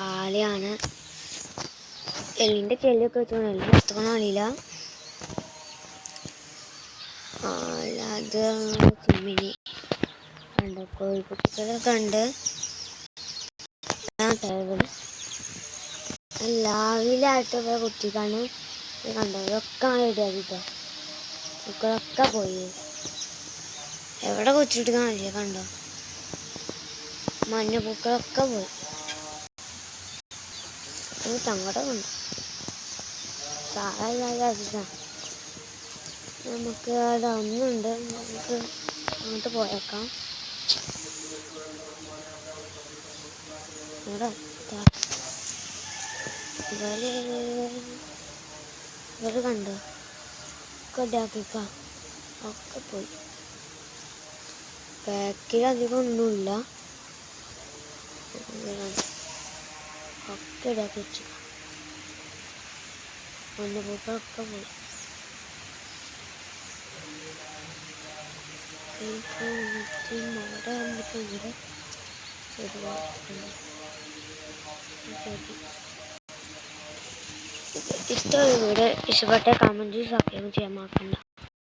ആലയാണ്. എല്ലിൻ്റെ ചെല്ലൊക്കെ വെച്ചോണ്ട് എല്ലാം എത്രയൊന്നും അറിയില്ല. അത് ചിമ്മിനി കണ്ടോ, കോഴിക്കുട്ടികളൊക്കെ ഉണ്ട്. രാവിലെ കുട്ടിക്കാണ് കണ്ടോ, ഇതൊക്കെ റെഡിയാക്കിട്ടോ. പൂക്കളൊക്കെ പോയി, എവിടെ കൊച്ചിട്ട് കാണില്ല. കണ്ടോ, മഞ്ഞപ്പൂക്കളൊക്കെ പോയി. സങ്കടമുണ്ട്. സാധാരണ നമുക്ക് അവിടെ ഒന്നുണ്ട്, നമുക്ക് അങ്ങോട്ട് പോയേക്കാം. ഇവര് കണ്ടോ, ഒക്കെ ഇതാക്കിക്കാം, ഒക്കെ പോയി. ബാക്കിൽ അധികം ഒന്നുമില്ല, ഒക്കെ ഇതാക്കി വെച്ചു. മഞ്ഞപ്പൂക്കളൊക്കെ പോയി. ഇഷ്ടപ്പെട്ട കമന്റ് സബ്സ്ക്രൈബ് ചെയ്യാൻ മറക്കണ്ട.